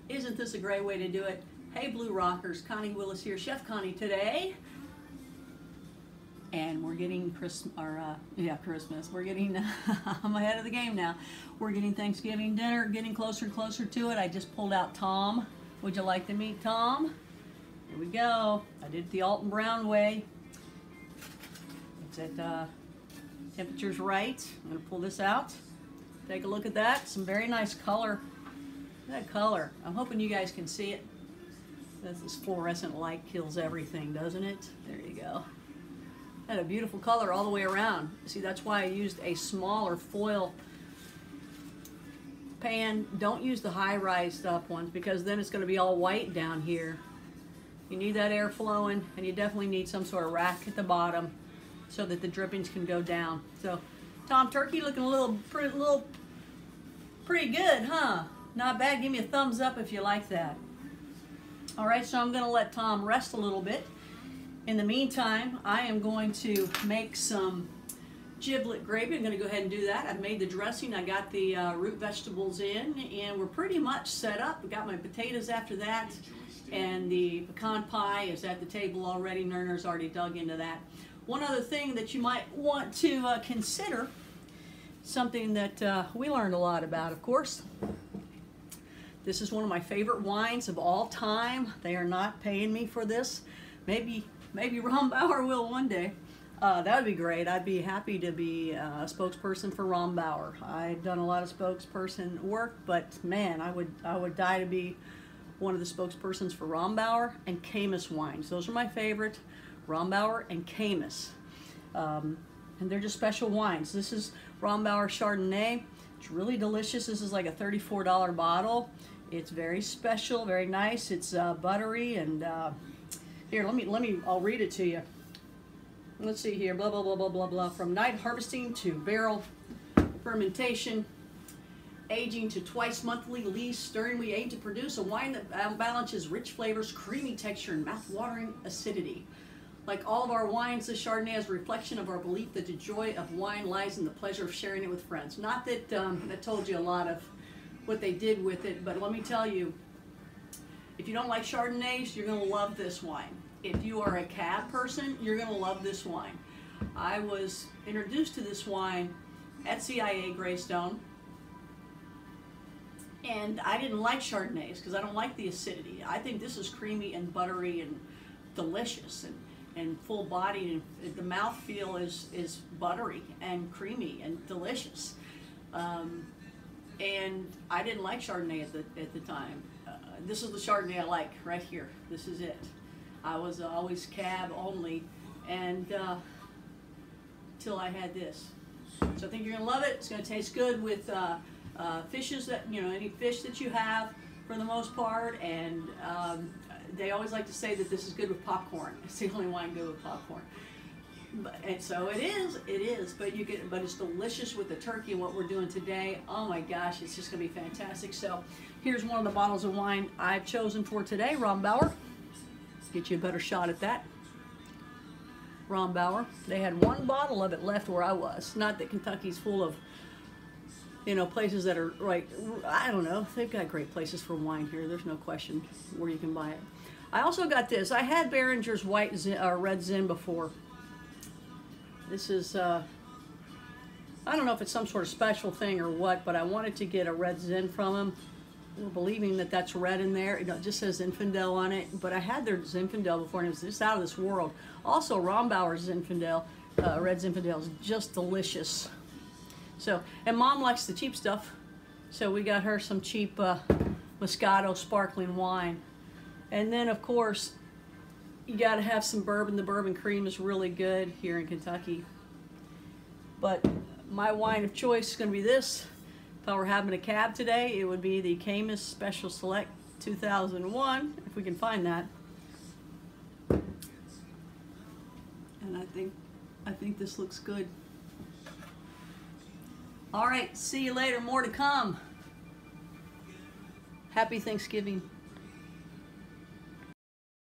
Isn't this a great way to do it? Hey Blue Rockers, Connie Willis here, Chef Connie today. And we're getting Christmas. We're getting, I'm ahead of the game now. We're getting Thanksgiving dinner, getting closer and closer to it. I just pulled out Tom. Would you like to meet Tom? Here we go. I did it the Alton Brown way. It's at temperature's right. I'm gonna pull this out. Take a look at that. Some very nice color. Look at that color. I'm hoping you guys can see it. This fluorescent light kills everything, doesn't it? There you go. And a beautiful color all the way around. See, that's why I used a smaller foil pan. Don't use the high-rised up ones because then it's going to be all white down here. You need that air flowing, and you definitely need some sort of rack at the bottom so that the drippings can go down. So, Tom Turkey looking a little pretty good, huh? Not bad. Give me a thumbs up if you like that. All right, so I'm going to let Tom rest a little bit. In the meantime, I am going to make some giblet gravy. I'm going to go ahead and do that. I've made the dressing. I got the root vegetables in, and we're pretty much set up. I got my potatoes after that, and the pecan pie is at the table already. Nerner's already dug into that. One other thing that you might want to consider, something that we learned a lot about, of course. This is one of my favorite wines of all time. They are not paying me for this. Maybe Rombauer will one day. That would be great. I'd be happy to be a spokesperson for Rombauer. I've done a lot of spokesperson work, but man, I would die to be one of the spokespersons for Rombauer and Caymus wines. Those are my favorite, Rombauer and Caymus. And they're just special wines. This is Rombauer Chardonnay. It's really delicious. This is like a $34 bottle. It's very special, very nice. It's buttery and here, I'll read it to you. Let's see here, blah, blah, blah, blah, blah, blah. From night harvesting to barrel fermentation, aging to twice monthly lees stirring, we aim to produce a wine that balances rich flavors, creamy texture, and mouth-watering acidity. Like all of our wines, the Chardonnay is a reflection of our belief that the joy of wine lies in the pleasure of sharing it with friends. Not that that told you a lot of what they did with it, but let me tell you, if you don't like Chardonnays, you're going to love this wine. If you are a cab person, you're going to love this wine. I was introduced to this wine at CIA Greystone, and I didn't like Chardonnays because I don't like the acidity. I think this is creamy and buttery and delicious and full-bodied, and the mouthfeel is buttery and creamy and delicious. And I didn't like Chardonnay at the time. This is the Chardonnay I like right here. This is it. I was always cab only, and till I had this. So I think you're gonna love it. It's gonna taste good with fishes that, you know, any fish that you have for the most part, and they always like to say that this is good with popcorn. It's the only wine good with popcorn. And so it is, but it's delicious with the turkey and what we're doing today. Oh my gosh, it's just gonna be fantastic. So here's one of the bottles of wine I've chosen for today, Rombauer. Get you a better shot at that. Rombauer. They had one bottle of it left where I was. Not that Kentucky's full of, you know, places that are like, I don't know, they've got great places for wine here. There's no question where you can buy it. I also got this. I had Behringer's white red Zin before. This is, I don't know if it's some sort of special thing or what, but I wanted to get a red Zin from them. We're believing that that's red in there. It just says Zinfandel on it, but I had their Zinfandel before, and it was just out of this world. Also, Rombauer's Zinfandel, red Zinfandel, is just delicious. So, and Mom likes the cheap stuff, so we got her some cheap Moscato sparkling wine. And then, of course, you got to have some bourbon. The bourbon cream is really good here in Kentucky. But my wine of choice is going to be this. If I were having a cab today, it would be the Caymus Special Select 2001, if we can find that. And I think this looks good. All right, see you later. More to come. Happy Thanksgiving.